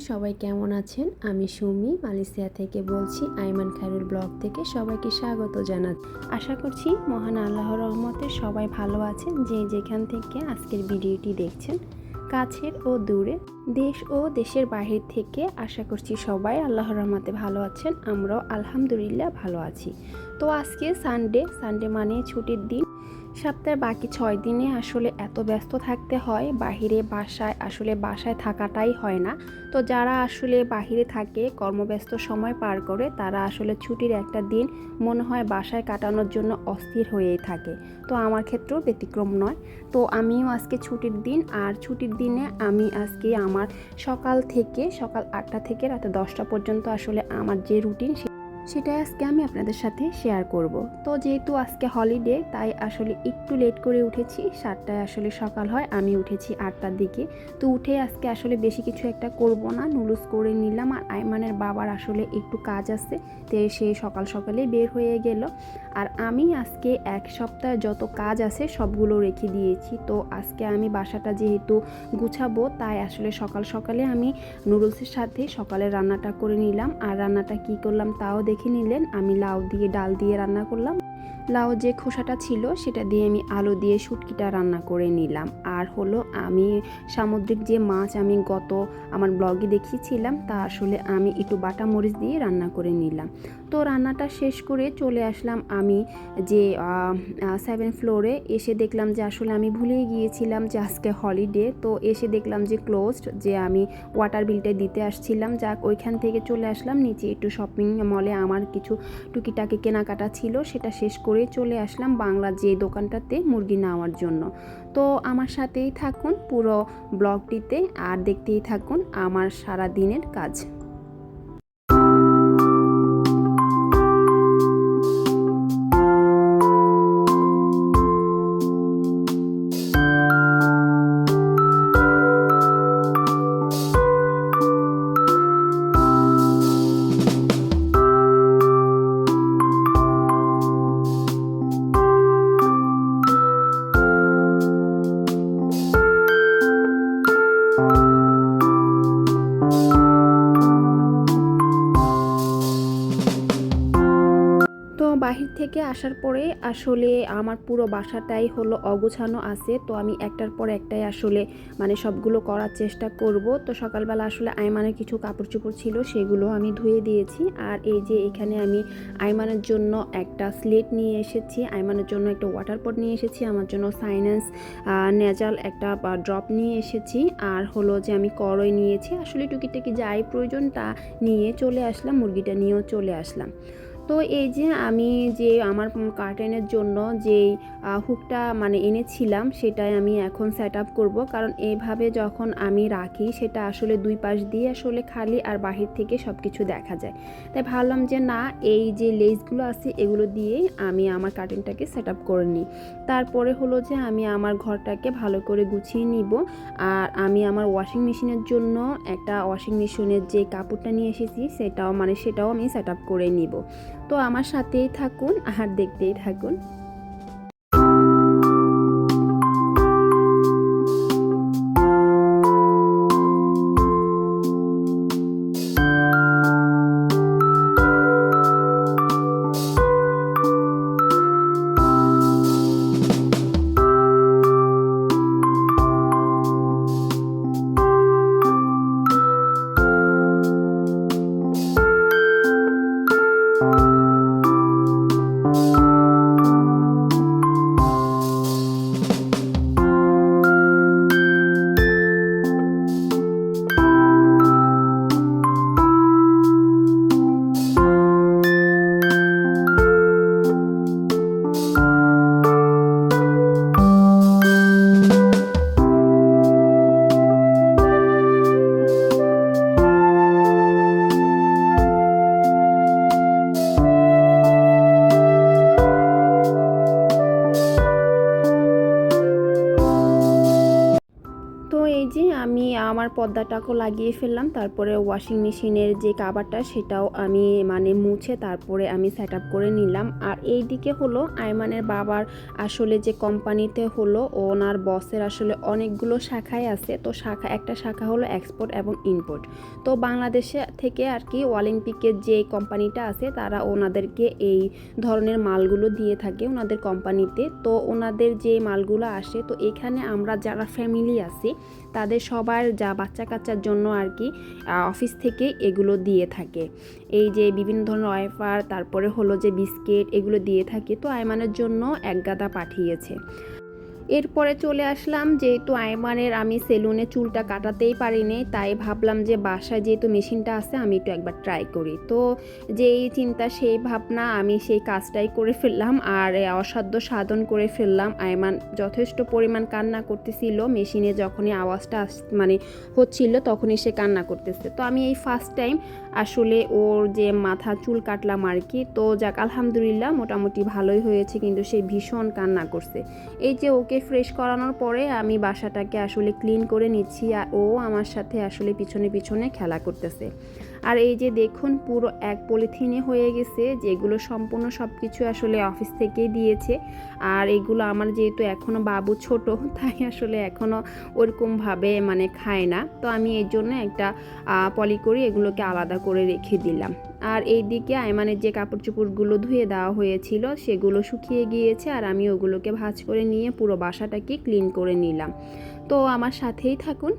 সবাই কেমন আছেন? আমি সুমি মালয়েশিয়া থেকে বলছি। আইমান খায়রুল ব্লগ থেকে সবাইকে স্বাগত জানাচ্ছি। আশা করছি মহান আল্লাহর রহমতে সবাই ভালো আছেন, যে যেখান থেকে আজকের ভিডিওটি দেখছেন, কাছের ও দূরে, দেশ ও দেশের বাহির থেকে। আশা করছি সবাই আল্লাহর রহমতে ভালো আছেন। আমরাও আলহামদুলিল্লাহ ভালো আছি। তো আজকে সানডে মানে ছুটির দিন। সপ্তাহের বাকি 6 দিনে আসলে এত ব্যস্ত থাকতে হয়, বাসায় থাকাটাই হয় না। তো যারা আসলে বাহিরে থাকে, কর্মব্যস্ত সময় পার করে, তারা আসলে ছুটির একটা দিন মনে হয় বাসায় কাটানোর জন্য অস্থির হয়েই থাকে। তো আমার ক্ষেত্রেও ব্যতিক্রম নয়। তো আমিও আজকে ছুটির দিন, আর ছুটির দিনে আমি আজকে আমার সকাল 8টা থেকে রাতে 10টা পর্যন্ত আসলে আমার যে রুটিন সেটাই আজকে আমি আপনাদের সাথে শেয়ার করব। তো যেহেতু আজকে হলিডে, তাই আসলে একটু লেট করে উঠেছি। 7টায় আসলে সকাল হয়, আমি উঠেছি 8টার দিকে। তো উঠে আজকে আসলে বেশি কিছু একটা করব না, নুডলস করে নিলাম। আর আইমানের বাবার আসলে একটু কাজ আছে, তো সে সকালে বের হয়ে গেল। আর আমি আজকে এক সপ্তাহে যত কাজ আছে সবগুলো রেখে দিয়েছি। তো আজকে আমি বাসাটা যেহেতু গুছাবো, তাই আসলে সকালে আমি নুডলসের সাথে সকালের রান্নাটা করে নিলাম। আর রান্নাটা কি করলাম তাও দেখে নিলেন। আমি লাউ দিয়ে ডাল দিয়ে রান্না করলাম। লাউ যে খোসাটা ছিল সেটা দিয়ে আমি আলু দিয়ে শুটকিটা রান্না করে নিলাম। আর হলো আমি সামুদ্রিক যে মাছ আমি আমার ব্লগে দেখিয়েছিলাম, তা আসলে আমি একটু বাটা মরিচ দিয়ে রান্না করে নিলাম। তো রান্নাটা শেষ করে চলে আসলাম আমি যে 7 ফ্লোরে। এসে দেখলাম যে আসলে আমি ভুলেই গিয়েছিলাম যে আজকে হলিডে। তো এসে দেখলাম যে ক্লোজড, যে আমি ওয়াটার বিলটা দিতে আসছিলাম। যাক, ওইখান থেকে চলে আসলাম নিচে, একটু শপিং মলে আমার কিছু টুকিটাকি কেনাকাটা ছিল, সেটা শেষ করে চলে আসলাম বাংলা যে দোকানটাতে মুরগি নেওয়ার জন্য। তো আমার সাথেই থাকুন পুরো ব্লগটিতে, আর দেখতেই থাকুন আমার সারা দিনের কাজ। তো বাহির থেকে আসার পরে আসলে আমার পুরো বাসাটাই হলো অগোছানো আছে। তো আমি একটার পর একটাই আসলে মানে সবগুলো করার চেষ্টা করব। তো সকালবেলা আসলে আইমানের কিছু কাপড় চোপড় ছিল, সেগুলো আমি ধুয়ে দিয়েছি। আর এই যে এখানে আমি আইমানের জন্য একটা স্লেট নিয়ে এসেছি, আইমানের জন্য একটা ওয়াটার পট নিয়ে এসেছি, আমার জন্য সাইনাস নেজাল একটা ড্রপ নিয়ে এসেছি। আর হলো যে আমি কড়ই নিয়েছি। আসলে টুকিটাকি যাই প্রয়োজন তা নিয়ে চলে আসলাম, মুরগিটা নিয়েও চলে আসলাম। তো এই যে আমি যে আমার কার্টেনের জন্য যেই হুকটা মানে এনেছিলাম, সেটাই আমি এখন সেট আপ করবো। কারণ এইভাবে যখন আমি রাখি, সেটা আসলে দুই পাশ দিয়ে আসলে খালি, আর বাহির থেকে সব কিছু দেখা যায়। তাই ভাবলাম যে না, এই যে লেসগুলো আছে এগুলো দিয়েই আমি আমার কার্টেনটাকে সেট আপ করে নিই। তারপরে হলো যে আমি আমার ঘরটাকে ভালো করে গুছিয়ে নিব। আর আমি আমার ওয়াশিং মেশিনের জন্য একটা ওয়াশিং মেশিনের যে কাপড়টা নিয়ে এসেছি, সেটাও আমি সেট আপ করে নিব। তো আমার সাথেই থাকুন আর দেখতেই থাকুন। আমার পর্দাটাকেও লাগিয়ে ফেললাম। তারপরে ওয়াশিং মেশিনের যে কাভারটা সেটাও আমি মানে মুছে তারপরে আমি সেট আপ করে নিলাম। আর এই দিকে হলো আয়মানের বাবার আসলে যে কোম্পানিতে হলো ওনার বসের আসলে অনেকগুলো শাখায় আছে। তো একটা শাখা হলো এক্সপোর্ট এবং ইম্পোর্ট। তো বাংলাদেশে থেকে আর কি অলিম্পিকের যে কোম্পানিটা আছে তারা ওনাদেরকে এই ধরনের মালগুলো দিয়ে থাকে ওনাদের কোম্পানিতে। তো ওনাদের যে মালগুলো আসে তো এখানে আমরা যারা ফ্যামিলি আছি তাদের সবার যা বাচ্চা কাচ্চার জন্য আর কি অফিস থেকে এগুলো দিয়ে থাকে। এই যে বিভিন্ন ধরনের ওয়েফার, তারপরে হলো যে বিস্কিট, এগুলো দিয়ে থাকে। তো আয়মানের জন্য এক গাদা পাঠিয়েছে। এরপরে চলে আসলাম, যেহেতু আয়মানের আমি সেলুনে চুলটা কাটাতেই পারিনি, তাই ভাবলাম যে বাসায় যেহেতু মেশিনটা আছে আমি একটু একবার ট্রাই করি। তো যেই চিন্তা সেই ভাবনা, আমি সেই কাজটাই করে ফেললাম আর অসাধ্য সাধন করে ফেললাম। আয়মান যথেষ্ট পরিমাণ কান্না করতেছিল, মেশিনে যখনই আওয়াজটা মানে হচ্ছিল তখনই সে কান্না করতেছে। তো আমি এই ফার্স্ট টাইম আসলে ওর যে মাথা চুল কাটলাম আর কি। তো যাক আলহামদুলিল্লাহ মোটামুটি ভালোই হয়েছে, কিন্তু সে ভীষণ কান্না করছে। এই যে ওকে ফ্রেশ করানোর পরে আমি বাসাটাকে আসলে ক্লিন করে নিচ্ছি আর ও আমার সাথে আসলে পিছনে পিছনে খেলা করতেছে। আর এই যে দেখুন পুরো এক পলিথিনে হয়ে গেছে, যেগুলো সম্পূর্ণ সব কিছু আসলে অফিস থেকেই দিয়েছে। আর এগুলো আমার যেহেতু এখনও বাবু ছোট, তাই আসলে এখনও ওরকমভাবে মানে খায় না। তো আমি এর জন্য একটা পলি করে এগুলোকে আলাদা করে রেখে দিলাম। আর এই দিকে আয়মানের যে কাপড় চোপড়গুলো ধুয়ে দেওয়া হয়েছিল সেগুলো শুকিয়ে গিয়েছে, আর আমি ওগুলোকে ভাঁজ করে নিয়ে পুরো বাসাটাকে ক্লিন করে নিলাম। তো আমার সাথেই থাকুন।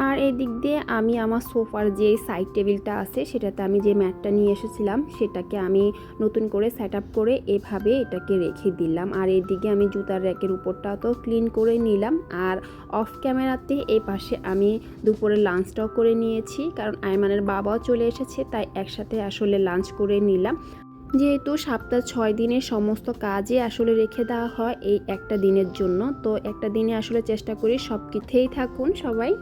আর এই দিক দিয়ে আমি আমার সোফার যে সাইড টেবিলটা আছে সেটাতে আমি যে ম্যাটটা নিয়ে এসেছিলাম সেটাকে আমি নতুন করে সেট আপ করে এভাবে এটাকে রেখে দিলাম। আর এইদিকে আমি জুতার র্যাকের উপরটাও তো ক্লিন করে নিলাম। আর অফ ক্যামেরাতে এই পাশে আমি দুপুরে লাঞ্চটাও করে নিয়েছি, কারণ আয়মানের বাবাও চলে এসেছে, তাই একসাথে আসলে লাঞ্চ করে নিলাম। যেহেতু সপ্তাহ 6 দিনের সমস্ত কাজে আসলে রেখে দেওয়া হয় এই একটা দিনের জন্য, তো একটা দিনে আসলে চেষ্টা করি সব কিছুতেই থাকুন সবাই।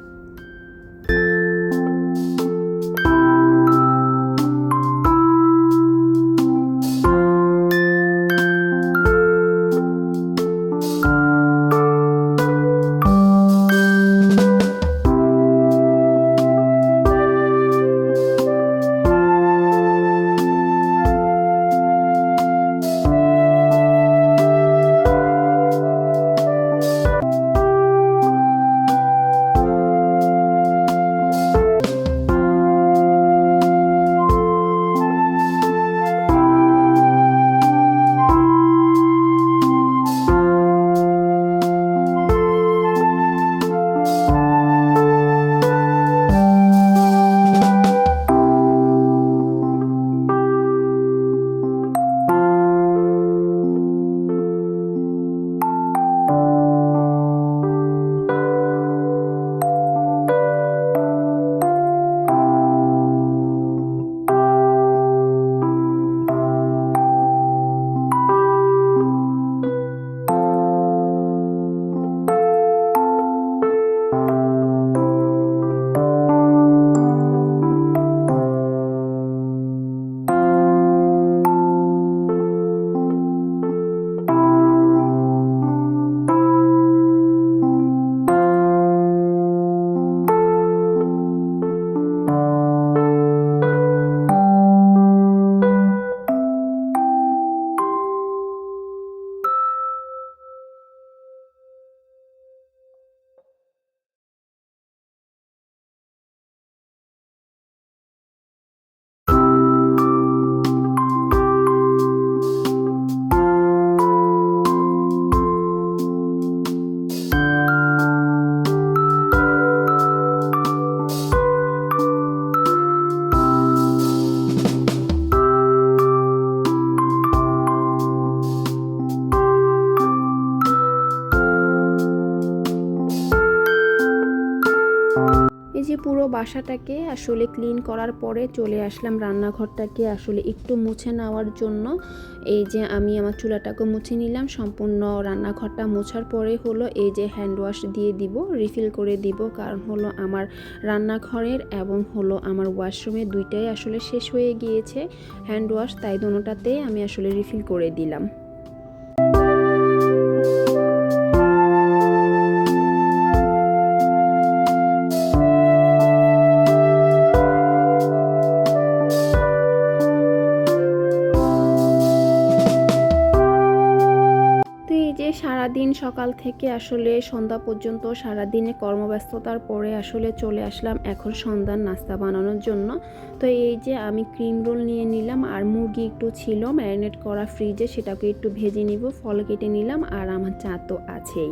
বাসাটাকে আসলে ক্লিন করার পরে চলে আসলাম রান্নাঘরটাকে আসলে একটু মুছে নেওয়ার জন্য। এই যে আমি আমার চুলাটাকে মুছে নিলাম, সম্পূর্ণ রান্নাঘরটা মোছার পরে হলো এই যে হ্যান্ড ওয়াশ দিয়ে দিব, রিফিল করে দিব। কারণ হলো আমার রান্নাঘরের এবং হলো আমার ওয়াশরুমে দুইটাই আসলে শেষ হয়ে গিয়েছে হ্যান্ড ওয়াশ, তাই দোনোটাতে আমি আসলে রিফিল করে দিলাম। সারাদিন সকাল থেকে আসলে সন্ধ্যা পর্যন্ত সারাদিনে কর্মব্যস্ততার পরে আসলে চলে আসলাম এখন সন্ধ্যার নাস্তা বানানোর জন্য। তো এই যে আমি ক্রিম রোল নিয়ে নিলাম, আর মুরগি একটু ছিল ম্যারিনেট করা ফ্রিজে, সেটাকে একটু ভেজে নিব, ফল কেটে নিলাম, আর আমার চা তো আছেই।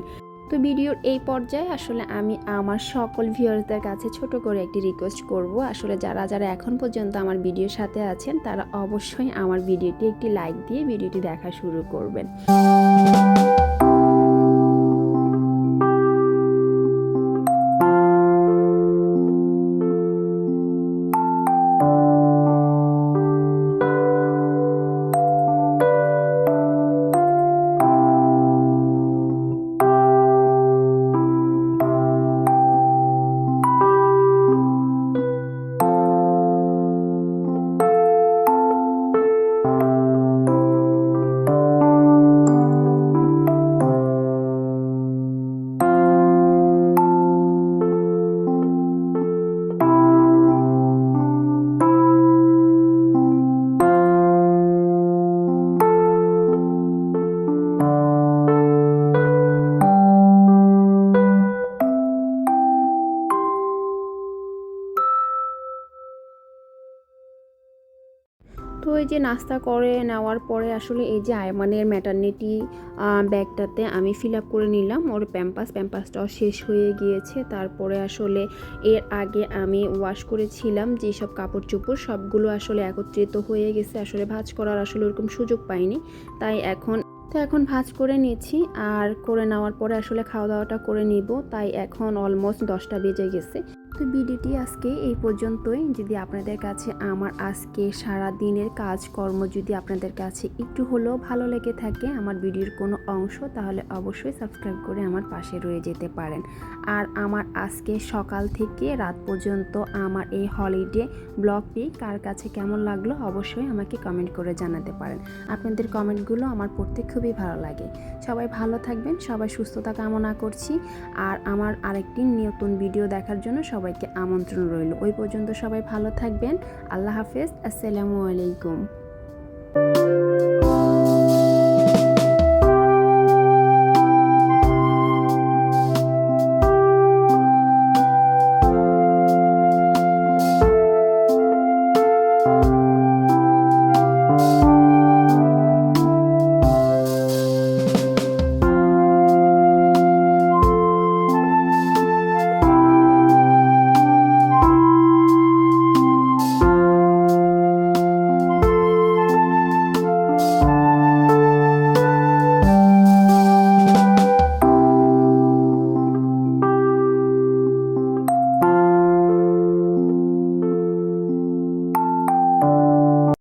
তো ভিডিওর এই পর্যায়ে আসলে আমি আমার সকল ভিউয়ার্সদের কাছে ছোট করে একটি রিকোয়েস্ট করব, আসলে যারা যারা এখন পর্যন্ত আমার ভিডিওর সাথে আছেন তারা অবশ্যই আমার ভিডিওটি একটি লাইক দিয়ে ভিডিওটি দেখা শুরু করবেন। তো এই যে নাস্তা করে নেওয়ার পরে আসলে এই যে আয়মানের ম্যাটারনিটি ব্যাগটাতে আমি ফিল আপ করে নিলাম ওর প্যাম্পাসটাও শেষ হয়ে গিয়েছে। তারপরে আসলে এর আগে আমি ওয়াশ করেছিলাম যেসব কাপড় চোপড় সবগুলো আসলে একত্রিত হয়ে গেছে, আসলে ভাঁজ করার আসলে ওরকম সুযোগ পাইনি, তাই এখন ভাঁজ করে নিচ্ছি। আর করে নেওয়ার পরে আসলে খাওয়া দাওয়াটা করে নিব, তাই এখন অলমোস্ট 10টা বেজে গেছে। তো ভিডিওটি আজকে এই পর্যন্তই। যদি আপনাদের কাছে আমার আজকে সারা দিনের কাজকর্ম যদি আপনাদের কাছে একটু হলেও ভালো লেগে থাকে আমার ভিডিওর কোনো অংশ, তাহলে অবশ্যই সাবস্ক্রাইব করে আমার পাশে রয়ে যেতে পারেন। আর আমার আজকে সকাল থেকে রাত পর্যন্ত আমার এই হলিডে ব্লগটি কার কাছে কেমন লাগলো অবশ্যই আমাকে কমেন্ট করে জানাতে পারেন। আপনাদের কমেন্টগুলো আমার পড়তে খুবই ভালো লাগে। সবাই ভালো থাকবেন, সবাই সুস্থতা কামনা করছি। আর আমার আরেকটি নতুন ভিডিও দেখার জন্য সবাইকে আমন্ত্রণ রইল। ওই পর্যন্ত সবাই ভালো থাকবেন। আল্লাহ হাফেজ, আসসালামু আলাইকুম।